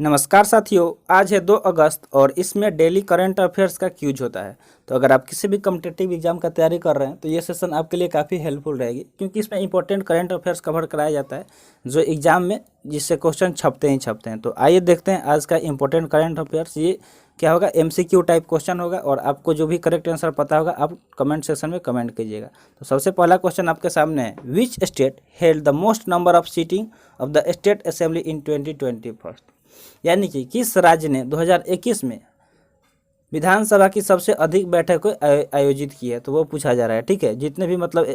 नमस्कार साथियों, आज है 2 अगस्त और इसमें डेली करंट अफेयर्स का क्यूज होता है। तो अगर आप किसी भी कॉम्पिटिटिव एग्जाम का तैयारी कर रहे हैं तो ये सेशन आपके लिए काफ़ी हेल्पफुल रहेगी, क्योंकि इसमें इंपॉर्टेंट करंट अफेयर्स कवर कराया जाता है जो एग्जाम में जिससे क्वेश्चन छपते हैं। तो आइए देखते हैं आज का इंपॉर्टेंट करंट अफेयर्स। ये क्या होगा, MCQ टाइप क्वेश्चन होगा और आपको जो भी करेक्ट आंसर पता होगा आप कमेंट सेक्शन में कमेंट कीजिएगा। तो सबसे पहला क्वेश्चन आपके सामने है, which state held the most number of seating of the state assembly in 2021। यानी कि किस राज्य ने 2021 में विधानसभा की सबसे अधिक बैठकें आयोजित की है, तो वो पूछा जा रहा है। ठीक है, जितने भी मतलब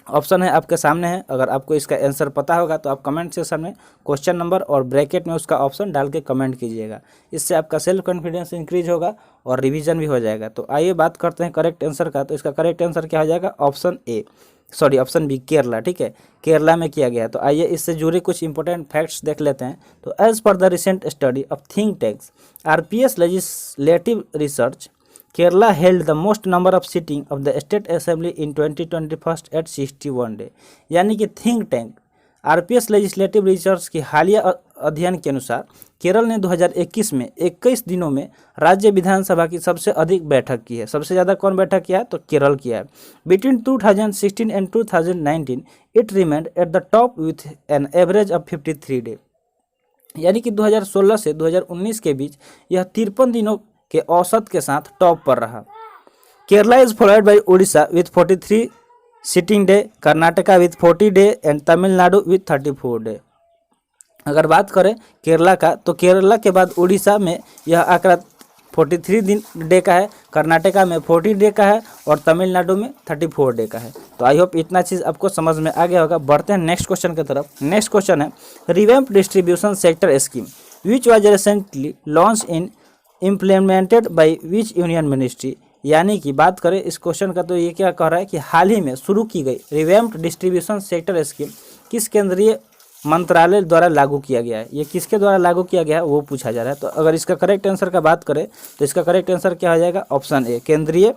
ऑप्शन है आपके सामने है। अगर आपको इसका आंसर पता होगा तो आप कमेंट सेक्शन में क्वेश्चन नंबर और ब्रैकेट में उसका ऑप्शन डाल के कमेंट कीजिएगा। इससे आपका सेल्फ कॉन्फिडेंस इंक्रीज होगा और रिवीजन भी हो जाएगा। तो आइए बात करते हैं करेक्ट आंसर का। तो इसका करेक्ट आंसर क्या हो जाएगा, ऑप्शन बी केरला। ठीक है, केरला में किया गया। तो आइए इससे जुड़े कुछ इंपॉर्टेंट फैक्ट्स देख लेते हैं। तो एज पर the recent study of think tanks RPS legislative research, Kerala held the most number of sitting of the state assembly in 2021 at 61 day. यानी कि think tank RPS legislative research की हालिया अध्ययन के अनुसार केरल ने 2021 में 21 दिनों में राज्य विधानसभा की सबसे अधिक बैठक की है। सबसे ज़्यादा कौन बैठक किया है, तो केरल किया है। Between 2016 and 2019 it remained at the top with an average of 53 day. यानी कि 2016 से 2019 के बीच यह 53 दिनों के औसत के साथ टॉप पर रहा। Kerala is followed by Orissa with 43 sitting day, Karnataka with 40 day and Tamil Nadu with 34 day. अगर बात करें केरला का, तो केरला के बाद उड़ीसा में यह आंकड़ा 43 डे का है, कर्नाटका में 40 डे का है और तमिलनाडु में 34 डे का है। तो आई होप इतना चीज़ आपको समझ में आ गया होगा। बढ़ते हैं नेक्स्ट क्वेश्चन की तरफ। नेक्स्ट क्वेश्चन है, revamp distribution sector scheme which was recently launch in implemented by which union ministry. यानी कि बात करें इस क्वेश्चन का, तो ये क्या कह रहा है कि हाल ही में शुरू की गई रिवैम्प्ड डिस्ट्रीब्यूशन सेक्टर स्कीम किस केंद्रीय मंत्रालय द्वारा लागू किया गया है। ये किसके द्वारा लागू किया गया है वो पूछा जा रहा है। तो अगर इसका करेक्ट आंसर का बात करें तो इसका करेक्ट आंसर क्या हो जाएगा, ऑप्शन ए केंद्रीय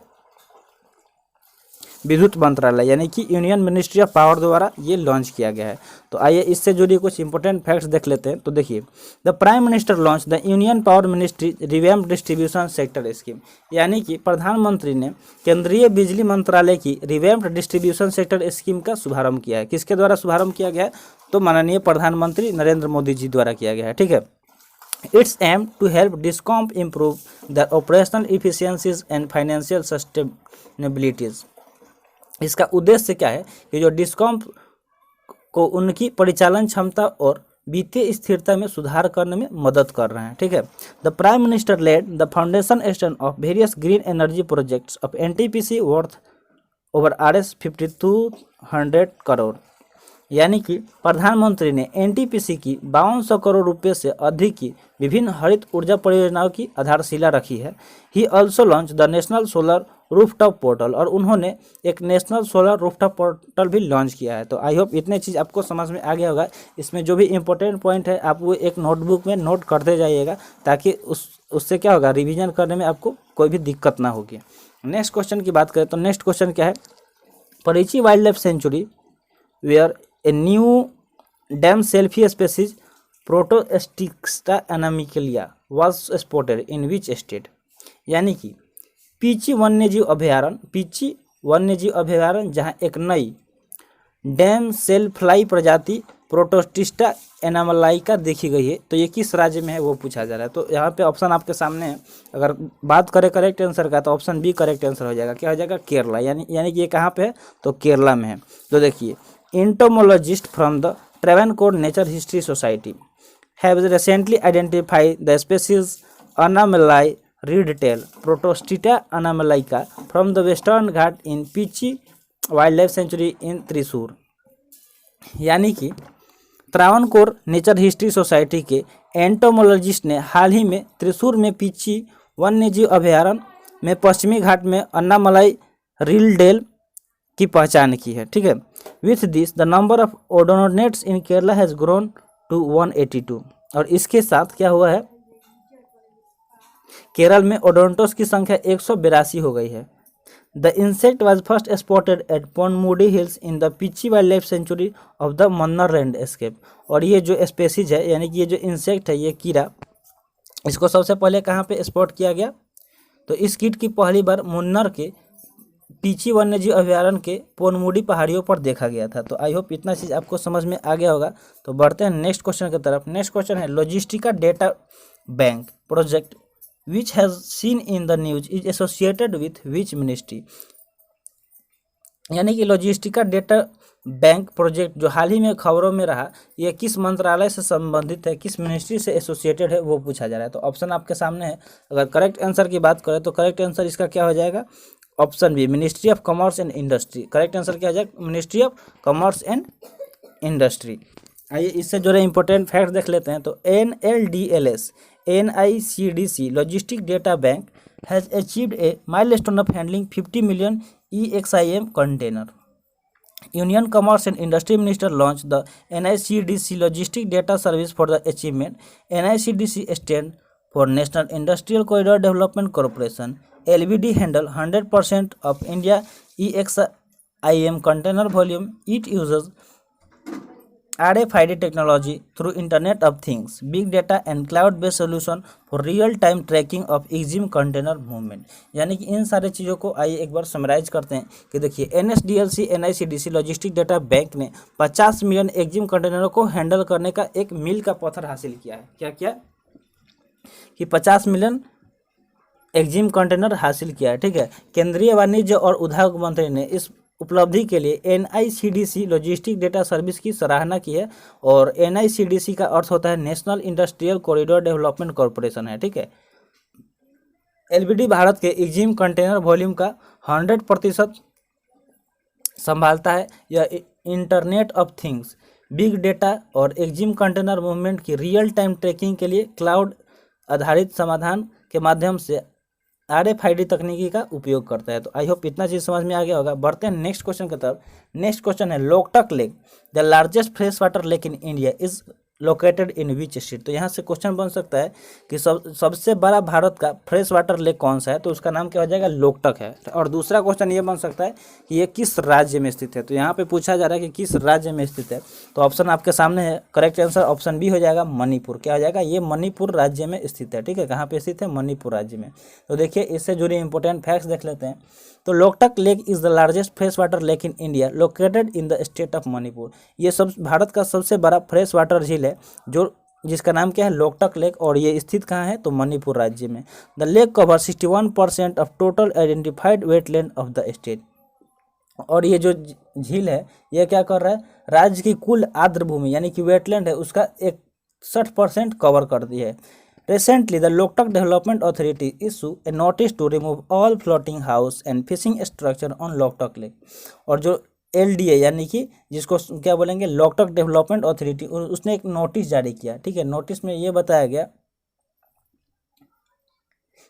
विद्युत मंत्रालय यानी कि यूनियन मिनिस्ट्री ऑफ पावर द्वारा ये लॉन्च किया गया है। तो आइए इससे जुड़ी कुछ इंपॉर्टेंट फैक्ट्स देख लेते हैं। तो देखिए, the prime minister launch the union power ministry revamped distribution sector scheme. यानी कि प्रधानमंत्री ने केंद्रीय बिजली मंत्रालय की रिवैम्प्ड डिस्ट्रीब्यूशन सेक्टर स्कीम का शुभारंभ किया है। किसके द्वारा शुभारंभ किया गया है, तो माननीय प्रधानमंत्री नरेंद्र मोदी जी द्वारा किया गया है। ठीक है, it's aim to help discom improve the operational efficiencies and financial sustainabilities. इसका उद्देश्य क्या है कि जो डिस्कॉम को उनकी परिचालन क्षमता और वित्तीय स्थिरता में सुधार करने में मदद कर रहे हैं। ठीक है, the prime minister led the foundation stone of various green energy projects of NTPC worth over RS 5200 crore. यानी कि प्रधानमंत्री ने NTPC की 5200 करोड़ रुपए से अधिक की विभिन्न हरित ऊर्जा परियोजनाओं की आधारशिला रखी है। He also launch the national solar rooftop portal, और उन्होंने एक नेशनल सोलर रूफटॉप पोर्टल भी लॉन्च किया है। तो आई होप इतने चीज़ आपको समझ में आ गया होगा। इसमें जो भी इंपॉर्टेंट पॉइंट है आप वो एक नोटबुक में नोट करते जाइएगा, ताकि उससे क्या होगा, रिवीजन करने में आपको कोई भी दिक्कत ना होगी। नेक्स्ट क्वेश्चन की बात करें तो नेक्स्ट क्वेश्चन क्या है, Peechi wild life sanctuary where a new damselfly species protosticta anamikalia was spotted in which state. यानी कि पीची वन्यजीव अभयारण्य जहां एक नई डैम सेलफ्लाई प्रजाति प्रोटोस्टिस्टा एनामलाइका देखी गई है, तो ये किस राज्य में है वो पूछा जा रहा है। तो यहाँ पे ऑप्शन आपके सामने है। अगर बात करें करेक्ट आंसर का तो ऑप्शन बी करेक्ट आंसर हो जाएगा। क्या हो जाएगा, केरला। यानी कि ये कहाँ पे है, तो केरला में है। तो देखिए, entomologist from the Travancore Nature History Society have recently identified the species Anomalai reed-tail Protostita anomalaica from the Western Ghat in Pichi Wildlife Sanctuary in Thrissur। यानी कि त्रावणकोर नेचर हिस्ट्री सोसाइटी के एंटोमोलॉजिस्ट ने हाल ही में त्रिशूर में पीची वन्यजीव अभयारण्य में पश्चिमी घाट में अन्नामलाई रील-डेल की पहचान की है। ठीक है, with this the number of odonates in Kerala has grown to 182। और इसके साथ क्या हुआ है, केरल में ओडोनेट्स की संख्या 182 हो गई है। The insect was first spotted at Ponmudi hills in the Peechi wild life sanctuary of the Mannar landscape. और ये जो स्पेसीज है यानी कि ये जो इंसेक्ट है, ये कीड़ा, इसको सबसे पहले कहाँ पे स्पॉट किया गया? तो इस कीट की पहली बार मुन्नर के पीची वन्यजीव अभयारण्य के पोनमुडी पहाड़ियों पर देखा गया था। तो आई होप इतना चीज़ आपको समझ में आ गया होगा। तो बढ़ते हैं नेक्स्ट क्वेश्चन की तरफ। नेक्स्ट क्वेश्चन है logistics data bank project which has seen in the news is associated with which ministry। यानी कि लॉजिस्टिका डेटा बैंक प्रोजेक्ट जो हाल ही में खबरों में रहा, ये किस मंत्रालय से संबंधित है, किस मिनिस्ट्री से एसोसिएटेड है, वो पूछा जा रहा है। तो ऑप्शन आपके सामने है। अगर करेक्ट आंसर की बात करें तो करेक्ट आंसर इसका क्या हो जाएगा? Option B, ministry of commerce and industry. Correct answer क्या हो जाएगा? Ministry of commerce and industry. आइए इससे जुड़े इंपॉर्टेंट फैक्ट देख लेते हैं। तो NLDLS NICDC logistic data bank has achieved A milestone of handling 50 million EXIM container. Union Commerce and Industry Minister launched the NICDC Logistic Data Service for the achievement. NICDC stand for National Industrial Corridor Development Corporation. LVD handle 100% of India EXIM container volume. It uses RFID technology through Internet of Things, Big Data and Cloud-based solution for real-time tracking of EXIM container movement। यानी कि इन सारे चीज़ों को आइए एक बार summarise करते हैं कि देखिए NSDLC NICDC logistic data bank ने 50 मिलियन EXIM कंटेनरों को हैंडल करने का एक मील का पत्थर हासिल किया है। क्या क्या? कि 50 मिलियन EXIM कंटेनर हासिल किया है। ठीक है, केंद्रीय वाणिज्य और उद्योग मंत्री ने इस उपलब्धि के लिए NICDC लॉजिस्टिक डेटा सर्विस की सराहना की है। और NICDC का अर्थ होता है national industrial corridor development corporation है। ठीक है, LVD भारत के EXIM कंटेनर वॉल्यूम का 100% संभालता है। यह internet of things, big data और EXIM कंटेनर मूवमेंट की रियल टाइम ट्रैकिंग के लिए क्लाउड आधारित समाधान के माध्यम से RFID तकनीकी का उपयोग करता है। तो आई होप इतना चीज़ समझ में आ गया होगा। बढ़ते हैं नेक्स्ट क्वेश्चन की तरफ। नेक्स्ट क्वेश्चन है Loktak lake the largest fresh water lake in India is located in which state. तो यहाँ से क्वेश्चन बन सकता है कि सबसे बड़ा भारत का फ्रेश वाटर लेक कौन सा है? तो उसका नाम क्या हो जाएगा? लोकटक है। और दूसरा क्वेश्चन ये बन सकता है कि ये किस राज्य में स्थित है? तो यहाँ पे पूछा जा रहा है कि किस राज्य में स्थित है। तो ऑप्शन आपके सामने है। करेक्ट आंसर ऑप्शन बी हो जाएगा मणिपुर। क्या हो जाएगा? ये मणिपुर राज्य में स्थित है। ठीक है, कहाँ पे स्थित है? मणिपुर राज्य में। तो देखिए इससे जुड़े इंपॉर्टेंट फैक्ट्स देख लेते हैं। तो Loktak lake is the largest fresh water lake in India located in the state of Manipur. ये सब भारत का सबसे बड़ा फ्रेश वाटर झील है जिसका नाम क्या है? लोकटक लेक। और ये स्थित कहाँ है? तो मणिपुर राज्य में। The lake cover 61% of total identified wetland of the state. और ये जो झील है ये क्या कर रहा है? राज्य की कुल आर्द्र भूमि यानी कि वेटलैंड है उसका 61% कवर कर दी है। Recently, the Loktak Development Authority issued a notice to remove all floating house and fishing structure on Loktak Lake। और जो LDA यानी कि जिसको क्या बोलेंगे? लोकटक डेवलपमेंट अथॉरिटी, उसने एक नोटिस जारी किया। ठीक है, नोटिस में ये बताया गया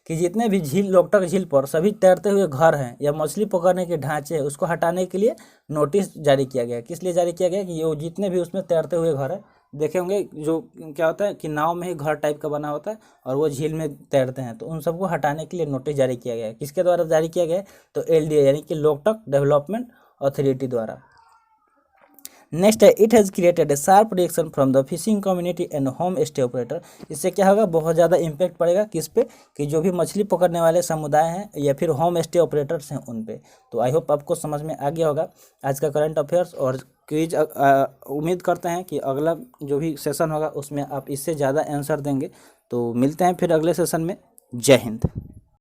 कि जितने भी झील लोकटक झील पर सभी तैरते हुए घर हैं या मछली पकड़ने के ढांचे हैं उसको हटाने के लिए नोटिस जारी किया गया। किस लिए जारी किया गया? कि ये जितने भी उसमें तैरते हुए घर है, देखे होंगे जो क्या होता है कि नाव में ही घर टाइप का बना होता है और वो झील में तैरते हैं, तो उन सबको हटाने के लिए नोटिस जारी किया गया है। किसके द्वारा जारी किया गया है? तो LDA यानी कि लोकटक डेवलपमेंट अथॉरिटी द्वारा। नेक्स्ट है it has created a sharp reaction from the fishing community and home stay operator. इससे क्या होगा? बहुत ज़्यादा इम्पैक्ट पड़ेगा किस पे? कि जो भी मछली पकड़ने वाले समुदाय हैं या फिर होम स्टे ऑपरेटर्स हैं उन पे। तो आई होप आपको समझ में आ गया होगा आज का करंट अफेयर्स और क्विज। उम्मीद करते हैं कि अगला जो भी सेशन होगा उसमें आप इससे ज़्यादा आंसर देंगे। तो मिलते हैं फिर अगले सेशन में। जय हिंद।